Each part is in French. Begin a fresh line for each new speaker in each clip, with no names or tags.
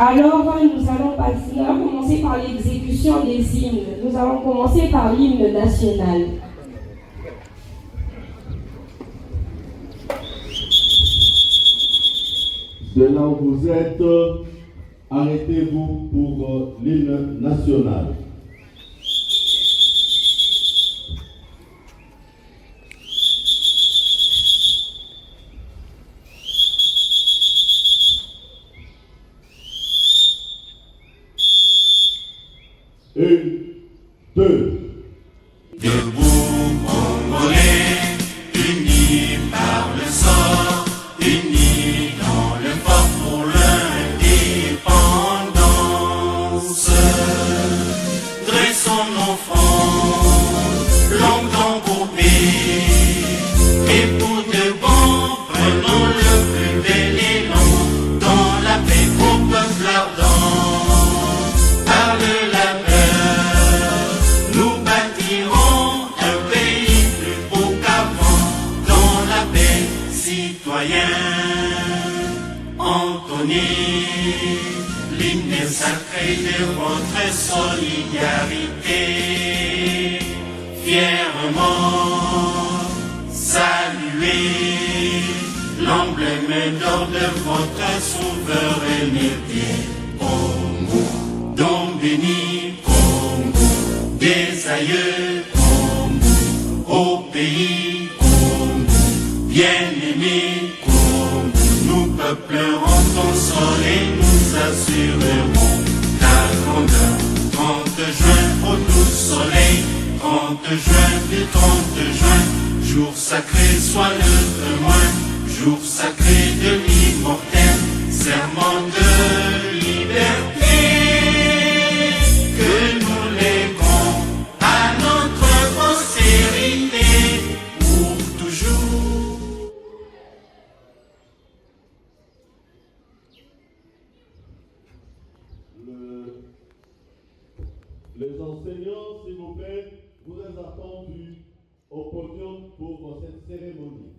Alors, nous allons commencer par l'exécution des hymnes. Nous allons commencer par l'hymne national.
De là où vous êtes, arrêtez-vous pour l'hymne national. Une, deux.
Debout, Congolais, unis par le sort, unis dans le fort pour l'indépendance. Dressons nos fronts, longs engourdés, et pour de bon, prenons le plus bel élan, dans la paix au peuple ardent. Par le labeur, nous bâtirons un pays plus beau qu'avant, dans la paix citoyen. Entonnez l'hymne sacré de votre solidarité, fièrement saluez l'emblème d'or de votre souveraineté. Congo, don béni, Congo, des aïeux, Congo, au pays, Congo, bien-aimé, Congo, nous peuplerons ton sol et nous assurerons ta grandeur. 30 juin au doux soleil, 30 juin du 30 juin, jour sacré soit le témoin, jour sacré de l'immortel, serment de liberté, que nous léguons à notre postérité pour toujours.
Les enseignants, s'il vous plaît, vous êtes attendus au podium pour cette cérémonie.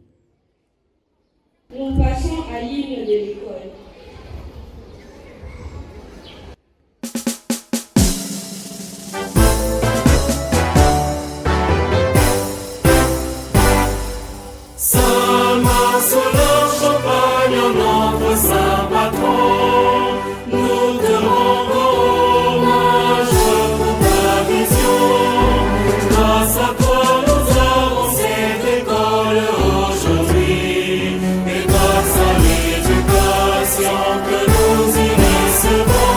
Nous passons à l'hymne de l'école.
Sama Solange Champagne, notre saint patron, nous te rendons hommage pour ta vision. Grâce à toi, nous avons cette école aujourd'hui, et grâce à l'éducation que nous y recevons,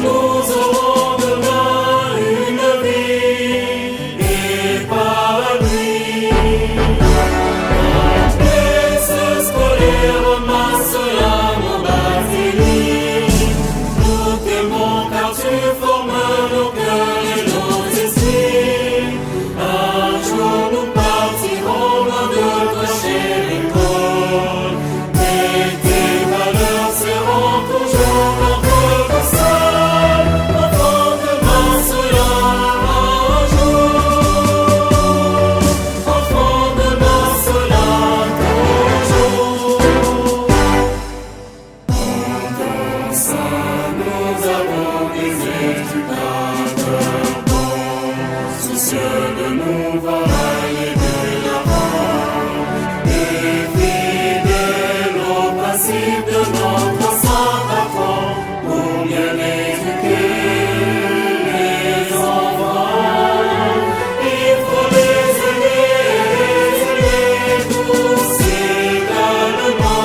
nous aurons demain une vie épanouie. Nous t'aimons car tu formes nos cœurs et nos esprits. Un jour nous partirons loin de ta chère école, mais tes valeurs seront toujours notre boussole. Enfant de Marcelin, un jour. Enfant de Marcelin, toujours. Nous avons des éducateurs bons, soucieux de nous voir aller de l'avant, et fidèles aux principes de notre saint patron, pour bien éduquer les enfants. Il faut les aider tous également.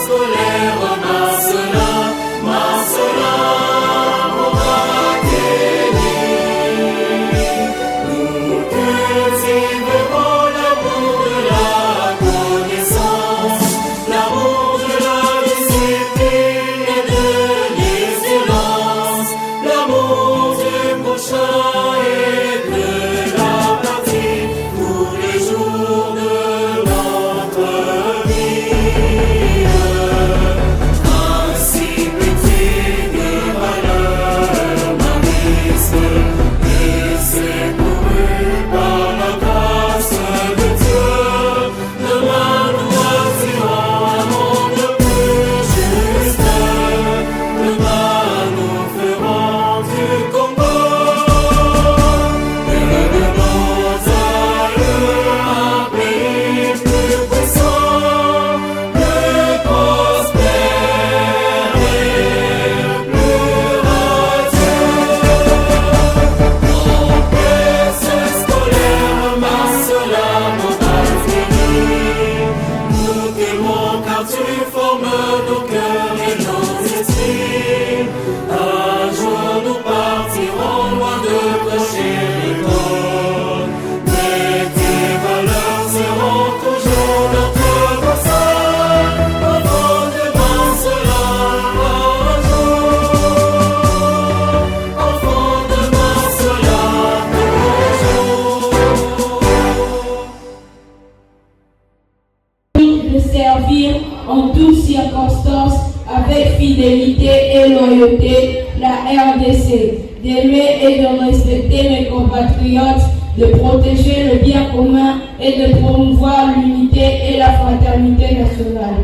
Scolaire Marcelin, nous cultiverons l'amour de la connaissance, l'amour tu formes nos cœurs et nos esprits. Un jour nous partirons loin de clocher l'école, mais tes valeurs seront toujours notre boussole. Enfant de cela un jour, enfant de cela toujours.
De servir en toutes circonstances avec fidélité et loyauté la RDC, d'aimer et de respecter mes compatriotes, de protéger le bien commun et de promouvoir l'unité et la fraternité nationale.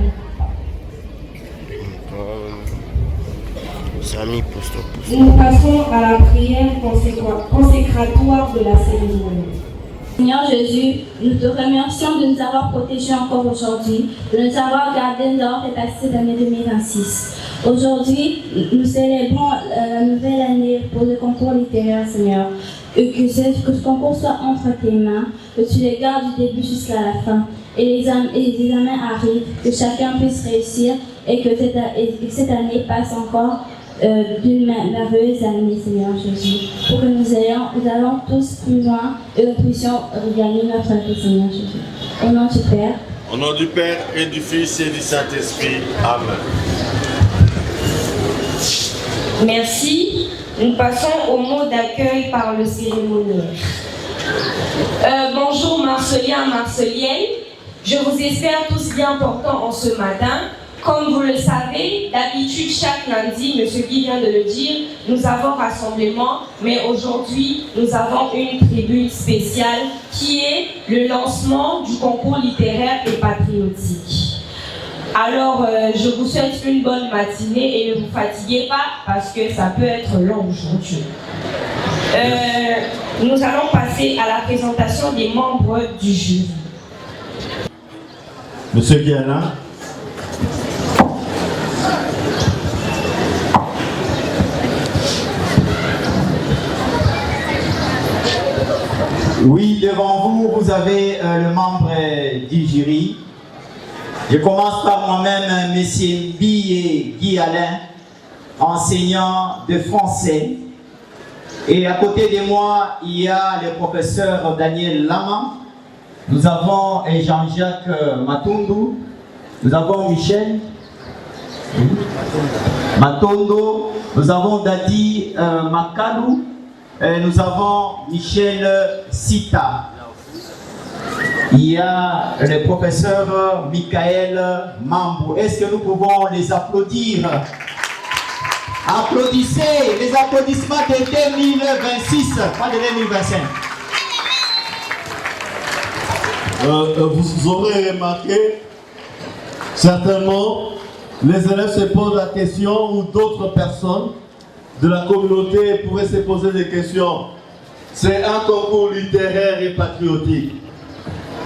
Nous passons à la prière consécratoire de la cérémonie.
Seigneur Jésus, nous te remercions de nous avoir protégés encore aujourd'hui, de nous avoir gardés lors et passé l'année 2026. Aujourd'hui, nous célébrons la nouvelle année pour le concours littéraire, Seigneur. Que ce concours soit entre tes mains, que tu les gardes du début jusqu'à la fin. Et les examens arrivent, que chacun puisse réussir et que cette année passe encore d'une merveilleuse année, Seigneur Jésus, pour que nous allons tous plus loin et nous puissions regagner notre vie, Seigneur Jésus. Au nom du Père.
Au nom du Père et du Fils et du Saint-Esprit. Amen.
Merci. Nous passons au mot d'accueil par le cérémoniaire. Bonjour Marceliens, Marceliennes. Je vous espère tous bien portants en ce matin. Comme vous le savez, d'habitude chaque lundi, M. Guy vient de le dire, nous avons rassemblement, mais aujourd'hui, nous avons une tribune spéciale qui est le lancement du concours littéraire et patriotique. Alors, je vous souhaite une bonne matinée et ne vous fatiguez pas parce que ça peut être long aujourd'hui. Nous allons passer à la présentation des membres du jury.
Monsieur Guiana.
Oui, devant vous, vous avez le membre du jury. Je commence par moi-même, Messieurs Mbi et Guy Alain, enseignant de français. Et à côté de moi, il y a le professeur Daniel Lama. Nous avons Jean-Jacques Matundu. Nous avons Michel Matondo. Nous avons Dadi Makalou. Et nous avons Michel Sita. Il y a le professeur Michael Mambo. Est-ce que nous pouvons les applaudir? Applaudissez, les applaudissements de 2026, pas de 2025.
Vous aurez remarqué, certainement, les élèves se posent la question ou d'autres personnes de la communauté pourraient se poser des questions. C'est un concours littéraire et patriotique.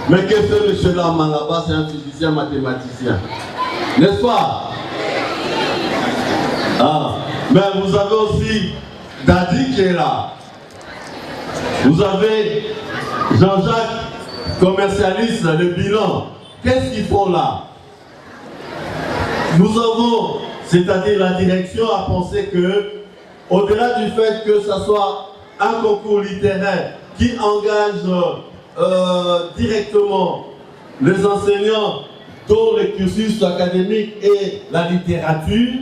Mais que fait M. Lama là-bas? C'est un physicien mathématicien. N'est-ce pas? Ah. Mais vous avez aussi Dadi qui est là. Vous avez Jean-Jacques, commercialiste, le bilan. Qu'est-ce qu'ils font là? Nous avons, c'est-à-dire la direction, a pensé que, au-delà du fait que ce soit un concours littéraire qui engage directement les enseignants dans le cursus académique et la littérature,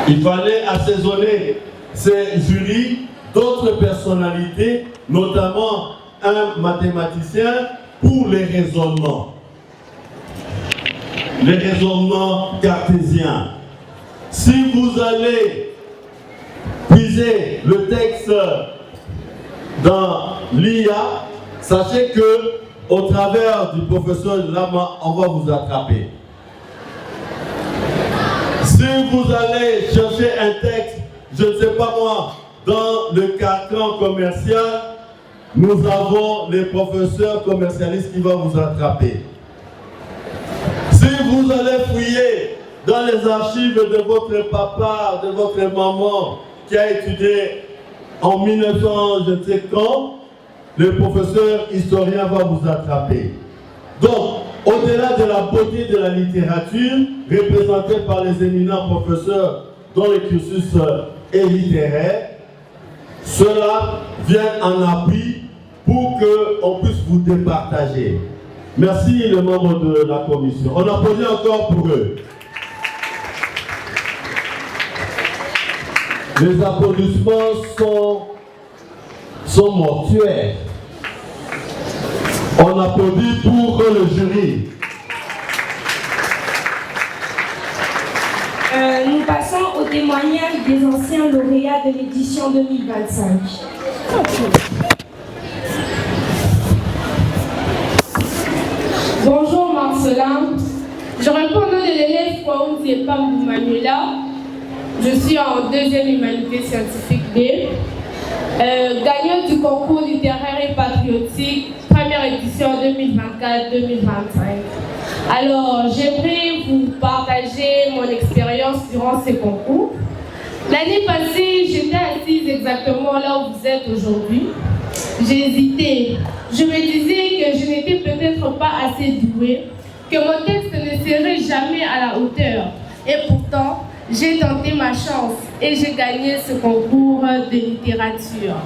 il fallait assaisonner ces jurys d'autres personnalités, notamment un mathématicien pour les raisonnements cartésiens. Si vous allez puiser le texte dans l'IA, sachez que au travers du professeur Lama, on va vous attraper. Si vous allez chercher un texte, je ne sais pas moi, dans le carcan commercial, nous avons les professeurs commercialistes qui vont vous attraper. Si vous allez fouiller dans les archives de votre papa, de votre maman, qui a étudié en 1900, je ne sais quand, le professeur historien va vous attraper. Donc, au-delà de la beauté de la littérature, représentée par les éminents professeurs dont le cursus est littéraire, cela vient en appui pour qu'on puisse vous départager. Merci les membres de la commission. On applaudit encore pour eux. Les applaudissements sont mortuaires. On applaudit pour le jury.
Nous passons au témoignage des anciens lauréats de l'édition 2025.
Bonjour Marcelin, je réponds au nom de l'élève Kwaounzi Pambou Manuela. Je suis en deuxième humanité scientifique B, gagnante du concours littéraire et patriotique, première édition 2024-2025. Alors, j'aimerais vous partager mon expérience durant ces concours. L'année passée, j'étais assise exactement là où vous êtes aujourd'hui. J'ai hésité. Je me disais que je n'étais peut-être pas assez douée, que mon texte ne serait jamais à la hauteur. Et pourtant, j'ai tenté ma chance et j'ai gagné ce concours de littérature.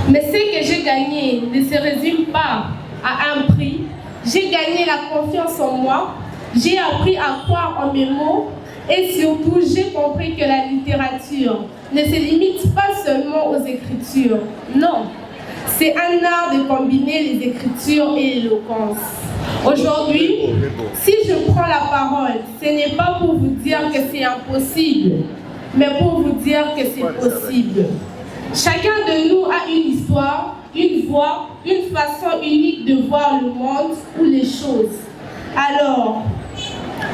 Mais ce que j'ai gagné ne se résume pas à un prix. J'ai gagné la confiance en moi, j'ai appris à croire en mes mots et surtout j'ai compris que la littérature ne se limite pas seulement aux écritures. Non, c'est un art de combiner les écritures et l'éloquence. Aujourd'hui, si je prends la parole, ce n'est pas pour vous dire que c'est impossible, mais pour vous dire que c'est possible. Chacun de nous a une histoire, une voix, une façon unique de voir le monde ou les choses. Alors,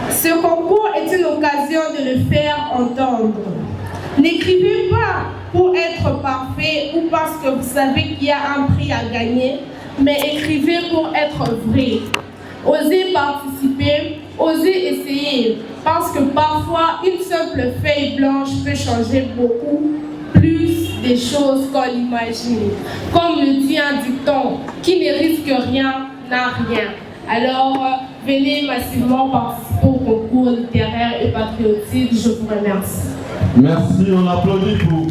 ce concours est une occasion de le faire entendre. N'écrivez pas pour être parfait ou parce que vous savez qu'il y a un prix à gagner, mais écrivez pour être vrai. Osez participer, osez essayer, parce que parfois une simple feuille blanche peut changer beaucoup plus des choses qu'on imagine. Comme le dit un dicton, qui ne risque rien n'a rien. Alors, venez massivement participer au concours littéraire et patriotique. Je vous remercie.
Merci, on applaudit pour.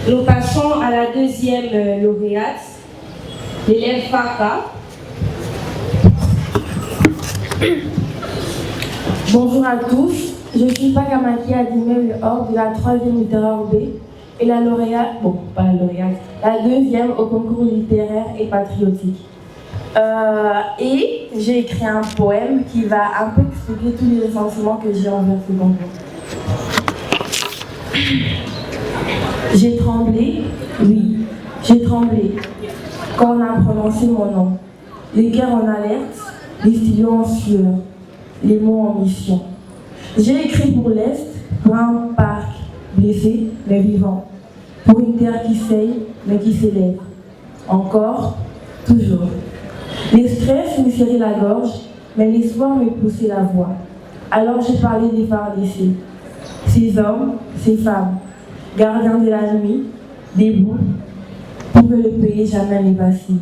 Nous passons à la deuxième lauréate, l'élève Faka.
Bonjour à tous, je suis Pakamaki Adimé Or de la 3e littéraire B et la lauréate, la deuxième au concours littéraire et patriotique. Et j'ai écrit un poème qui va un peu expliquer tous les ressentiments que j'ai envers ce concours. J'ai tremblé, oui, j'ai tremblé quand on a prononcé mon nom. Les cœurs en alerte, les stylos en sueur, les mots en mission. J'ai écrit pour l'Est, pour un parc blessé mais vivant, pour une terre qui saigne mais qui s'élève. Encore, toujours. Les stress me serraient la gorge, mais l'espoir me poussait la voix. Alors j'ai parlé des FARDC, ces hommes, ces femmes, gardiens de la nuit, debout, pour que le pays jamais ne vacille.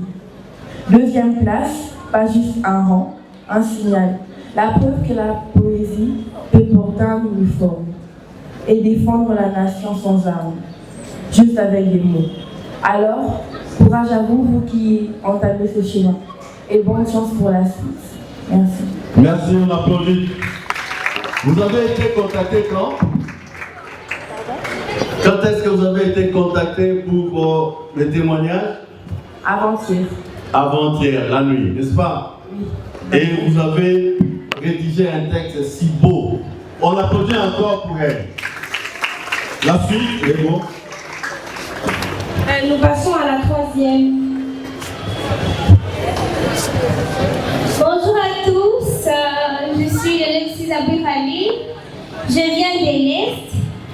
Deuxième place, pas juste un rang, un signal. La preuve que la poésie peut porter un uniforme et défendre la nation sans armes, juste avec des mots. Alors, courage à vous, vous qui entamez ce chemin, et bonne chance pour la suite. Merci.
Merci, on applaudit. Vous avez été contacté quand? Quand est-ce que vous avez été contacté pour le témoignage?
Avant-hier.
Avant-hier, la nuit, n'est-ce pas?
Oui.
Et vous avez rédigé un texte si beau. On applaudit encore pour elle. La suite est bon.
Nous passons à la troisième.
Bonjour à tous, je suis l'élève Isabelle Khalil, je viens de l'Est.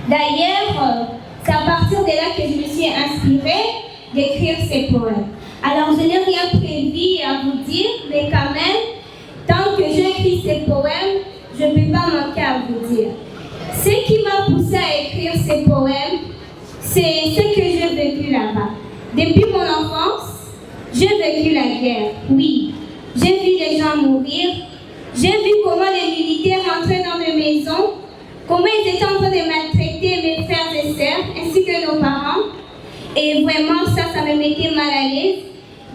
D'ailleurs, c'est à partir de là que je me suis inspirée d'écrire ces poèmes. Alors je n'ai rien prévu à vous dire, mais quand même, tant que j'écris ces poèmes, je ne peux pas manquer à vous dire. Ce qui m'a poussé à écrire ces poèmes, c'est ce que j'ai vécu là-bas. Depuis mon enfance,
J'ai vécu la guerre, oui. J'ai vu les gens mourir. J'ai vu comment les militaires entraient dans les maisons, comment ils étaient en train de maltraiter mes frères et sœurs, ainsi que nos parents. Et vraiment, ça me mettait mal à l'aise.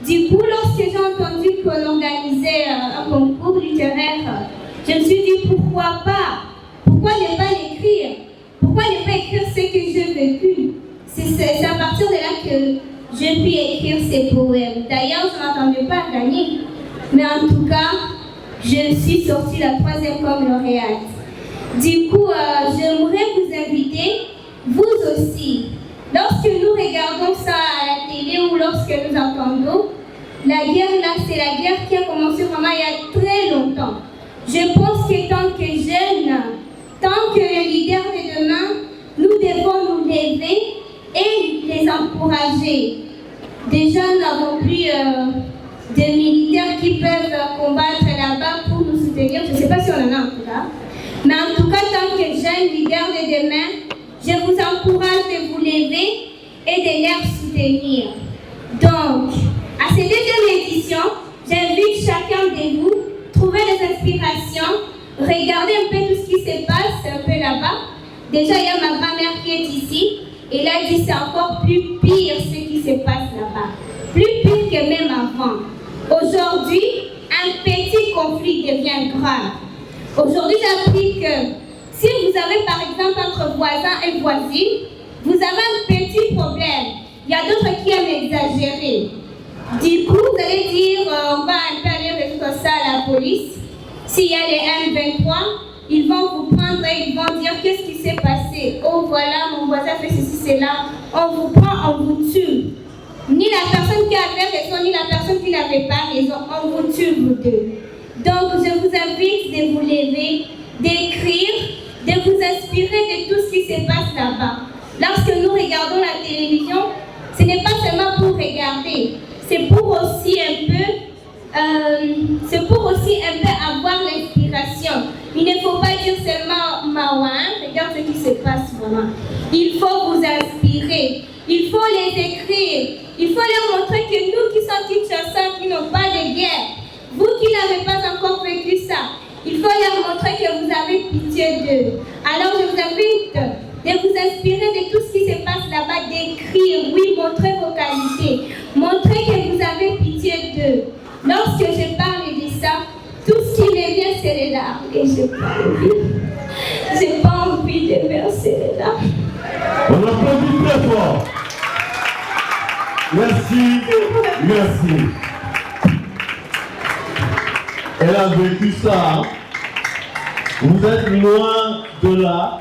Du coup, lorsque j'ai entendu qu'on organisait un concours littéraire, je me suis dit pourquoi pas? Pourquoi ne pas l'écrire? Pourquoi ne pas écrire ce que j'ai vécu? C'est à partir de là que j'ai pu écrire ces poèmes. D'ailleurs, je ne m'attendais pas à gagner. Mais en tout cas, je suis sortie la 3e comme lauréate. Du coup, j'aimerais vous inviter, vous aussi, lorsque nous regardons ça à la télé ou lorsque nous entendons, la guerre là, c'est la guerre qui a commencé vraiment il y a très longtemps. Je pense que tant que jeunes, tant que les leaders de demain, nous devons nous lever et les encourager. Déjà, nous n'avons plus des militaires qui peuvent combattre là-bas pour nous soutenir. Je ne sais pas si on en a en tout cas. Mais en tout cas, tant que jeunes leaders de demain, je vous encourage de vous lever et de les soutenir. Donc, à cette 2e édition, j'invite chacun de vous à trouver des inspirations, regarder un peu tout ce qui se passe un peu là-bas. Déjà, il y a ma grand-mère qui est ici, et là, elle dit c'est encore plus pire ce qui se passe là-bas. Plus pire que même avant. Aujourd'hui, un petit conflit devient grave. Aujourd'hui, j'ai appris que si vous avez par exemple entre voisins et voisines, vous avez un petit problème. Il y a d'autres qui aiment exagérer. Du coup, vous allez dire, on va un peu aller résoudre ça à la police. S'il y a les M23, ils vont vous prendre et ils vont dire qu'est-ce qui s'est passé. Oh voilà, mon voisin fait ceci, cela. On vous prend, on vous tue. Ni la personne qui avait raison, ni la personne qui n'avait pas raison. On vous tue, vous deux. Donc, je vous invite de vous lever, d'écrire, de vous inspirer de tout ce qui se passe là-bas. Lorsque nous regardons la télévision, ce n'est pas seulement pour regarder, c'est pour aussi un peu avoir l'inspiration. Il ne faut pas dire seulement Mawan, regarde ce qui se passe vraiment. Il faut vous inspirer, il faut les écrire, il faut leur montrer que nous qui sommes Kinshasa, qui n'ont pas de guerre, vous qui n'avez pas encore vécu ça, il faut leur montrer que vous avez pitié d'eux. Alors je vous invite de vous inspirer de tout ce qui se passe là-bas, d'écrire, oui, montrez vos qualités, montrez que vous avez pitié d'eux. Lorsque je parle de ça, tout ce qui me vient, c'est les larmes et je n'ai pas envie. J'ai pas envie de verser les larmes.
On applaudit très fort. Merci, merci. Elle a vécu ça. Hein? Vous êtes loin de là.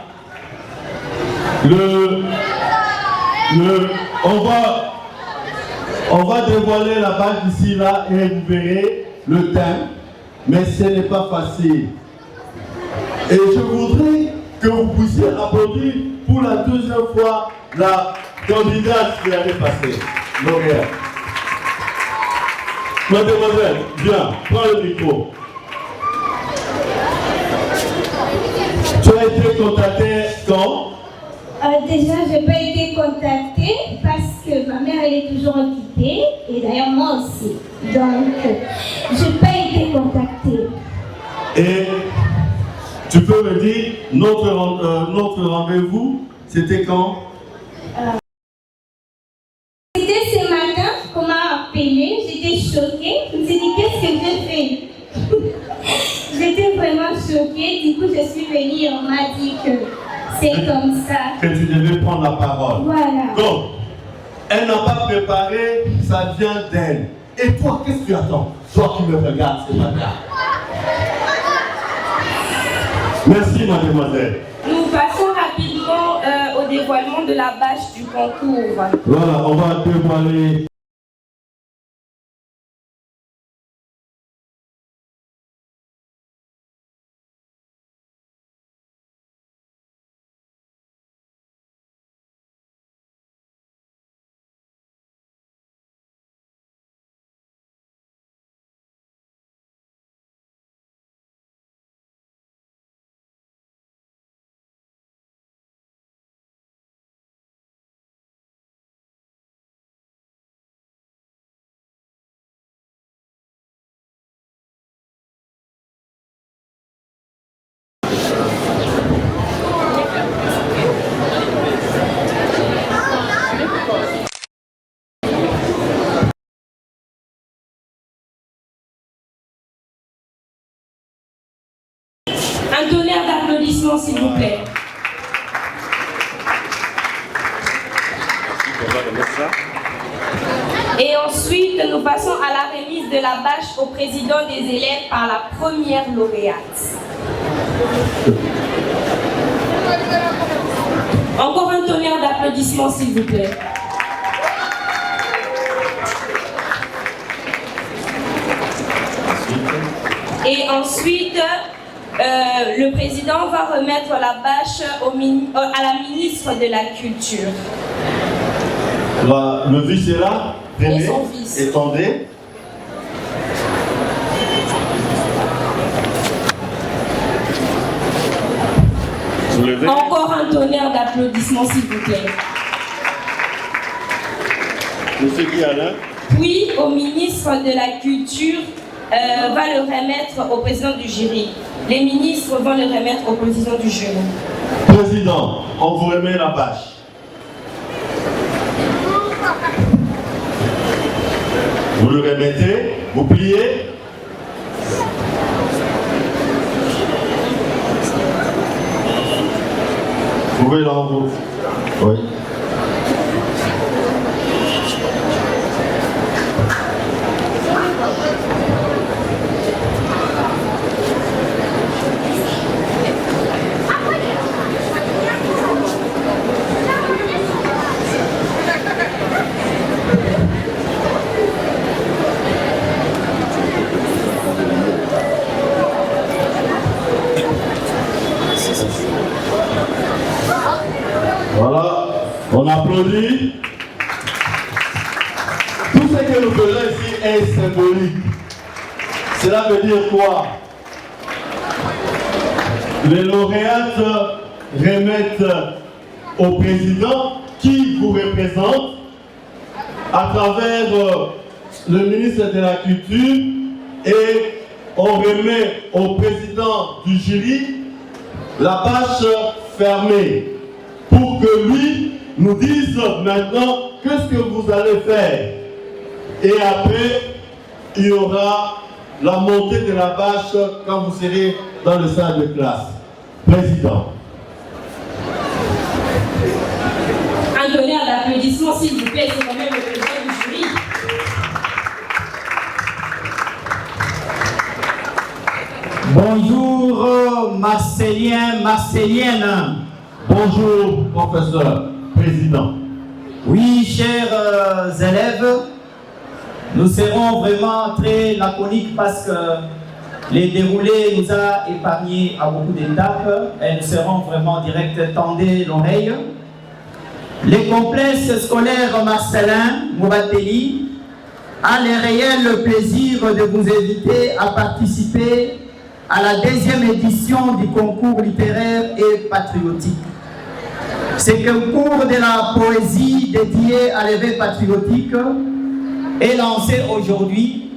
On va dévoiler la balle d'ici là et vous verrez le thème. Mais ce n'est pas facile. Et je voudrais que vous puissiez applaudir pour la 2e fois la candidate qui allait passer. Lauréat. Mademoiselle, viens, prends le micro. Tu as été contactée quand?
Déjà, je n'ai pas été contactée parce que ma mère elle est toujours occupée et d'ailleurs moi aussi. Donc, je n'ai pas été contactée.
Et tu peux me dire, notre rendez-vous, c'était quand?
C'était ce matin qu'on m'a appelée, j'étais choquée. Je me suis dit, qu'est-ce que j'ai fait? J'étais vraiment choquée, du coup je suis venue et on m'a dit que c'est comme ça.
Que tu devais prendre la parole.
Voilà.
Donc, elle n'a pas préparé, ça vient d'elle. Et toi, qu'est-ce que tu attends? Toi qui me regardes ce matin. Merci, mademoiselle.
Nous passons rapidement au dévoilement de la bâche du concours.
Voilà, on va dévoiler.
Un tonnerre d'applaudissements, s'il vous plaît. Et ensuite, nous passons à la remise de la bâche au président des élèves par la première lauréate. Encore un tonnerre d'applaudissements, s'il vous plaît. Et ensuite, le président va remettre la bâche à la ministre de la Culture.
Le vice est là.
Et son fils.
Étendez. Soulevez.
Encore un tonnerre d'applaudissements, s'il vous plaît.
Monsieur Guy Alain.
Puis, au ministre de la Culture va le remettre au président du jury. Les ministres vont le remettre au président du jury.
Président, on vous remet la bâche. Vous le remettez, vous pliez. Vous pouvez l'envoyer. Oui. Voilà, on applaudit. Tout ce que nous faisons ici est symbolique. Cela veut dire quoi? Les lauréates remettent au président qui vous représente à travers le ministre de la Culture et on remet au président du jury la bâche fermée pour que lui nous dise maintenant qu'est-ce que vous allez faire. Et après, il y aura la montée de la bâche quand vous serez dans le salle de classe. Président.
Un tonnerre d'applaudissements, s'il vous plaît, c'est quand même le président du jury.
Bonjour Marcéliens, Marcéliennes.
Bonjour, professeur, président.
Oui, chers élèves, nous serons vraiment très laconiques parce que les déroulés nous a épargné à beaucoup d'étapes et nous serons vraiment directs. Tendez l'oreille. Les complexes scolaires Marcelin Mouratelli a le réel plaisir de vous inviter à participer à la 2e édition du concours littéraire et patriotique. Ce concours de la poésie dédié à l'éveil patriotique est lancé aujourd'hui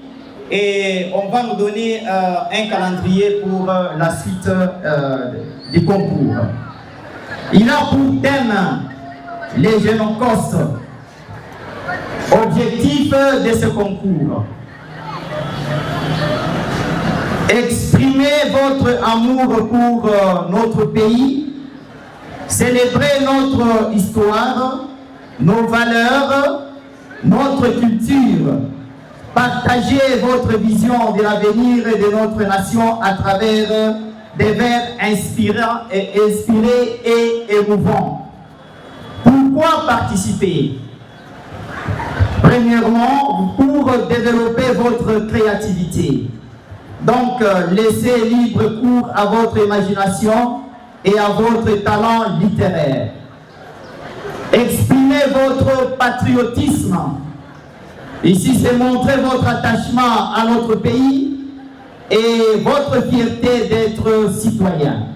et on va nous donner un calendrier pour la suite du concours. Il a pour thème les jeunes costes. Objectif de ce concours: exprimer votre amour pour notre pays, célébrer notre histoire, nos valeurs, notre culture, partager votre vision de l'avenir de notre nation à travers des vers inspirés et émouvants. Pourquoi participer? Premièrement, pour développer votre créativité. Donc, laissez libre cours à votre imagination et à votre talent littéraire. Exprimez votre patriotisme. Ici, c'est montrer votre attachement à notre pays et votre fierté d'être citoyen.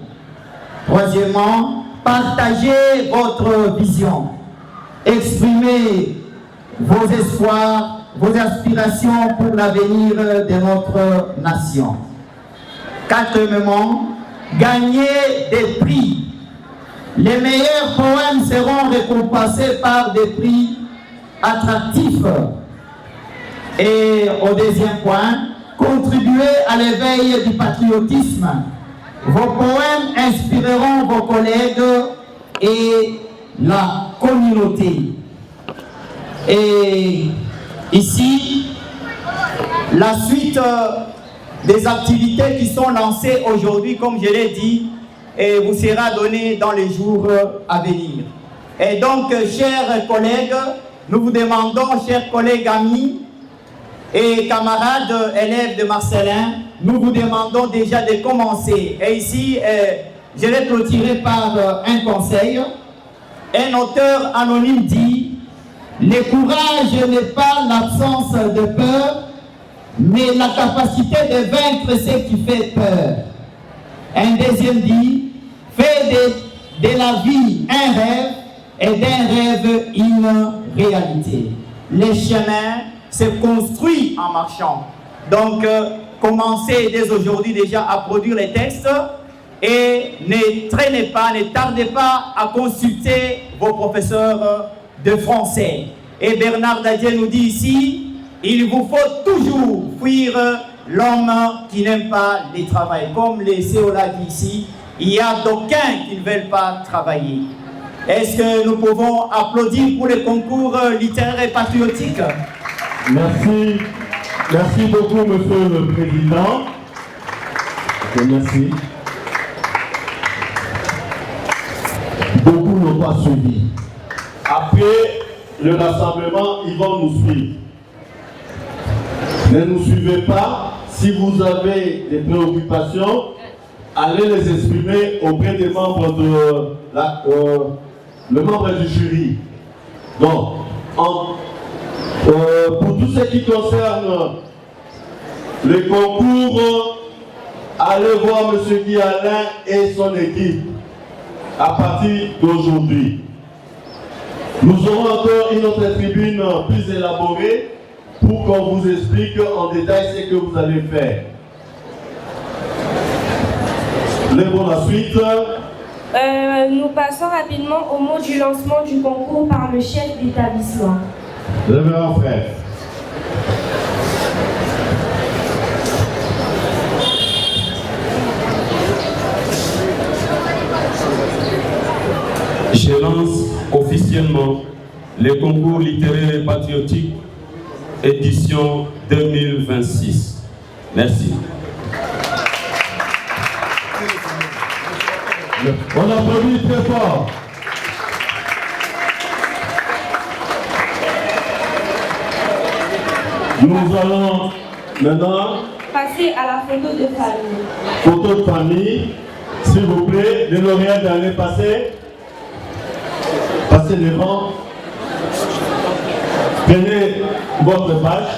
Troisièmement, partagez votre vision. Exprimez vos espoirs, vos aspirations pour l'avenir de notre nation. Quatrièmement, gagnez des prix. Les meilleurs poèmes seront récompensés par des prix attractifs. Et au deuxième point, contribuer à l'éveil du patriotisme Vos poèmes inspireront vos collègues et la communauté. Et ici, la suite des activités qui sont lancées aujourd'hui, comme je l'ai dit, et vous sera donnée dans les jours à venir. Et donc, chers collègues, nous vous demandons, chers collègues, amis et camarades élèves de Marcellin, nous vous demandons déjà de commencer. Et ici, je vais clôturer par un conseil. Un auteur anonyme dit: le courage n'est pas l'absence de peur, mais la capacité de vaincre ce qui fait peur. Un deuxième dit: fais de la vie un rêve et d'un rêve une réalité. Le chemin se construit en marchant. Donc, commencez dès aujourd'hui déjà à produire les textes et ne traînez pas, ne tardez pas à consulter vos professeurs de français. Et Bernard Dadier nous dit ici: il vous faut toujours fuir l'homme qui n'aime pas le travail. Comme les CEO l'a dit ici, il y a d'aucuns qui ne veulent pas travailler. Est-ce que nous pouvons applaudir pour le concours littéraire et patriotique?
Merci. Merci beaucoup, Monsieur le Président. Merci. Beaucoup n'ont pas suivi. Après le rassemblement, ils vont nous suivre. Ne nous suivez pas. Si vous avez des préoccupations, allez les exprimer auprès des membres de le membre du jury. Donc, pour tout ce qui concerne les concours, allez voir M. Guy Alain et son équipe à partir d'aujourd'hui. Nous aurons encore une autre tribune plus élaborée pour qu'on vous explique en détail ce que vous allez faire. Pour la suite.
Nous passons rapidement au mot du lancement du concours par le chef d'établissement.
Révérend frère.
Je lance officiellement le concours littéraire et patriotique édition 2026. Merci.
On applaudit très fort. Nous allons maintenant
passer à la photo de famille.
Photo de famille, s'il vous plaît, les lauréats de l'année passée. Passez devant. Prenez votre page.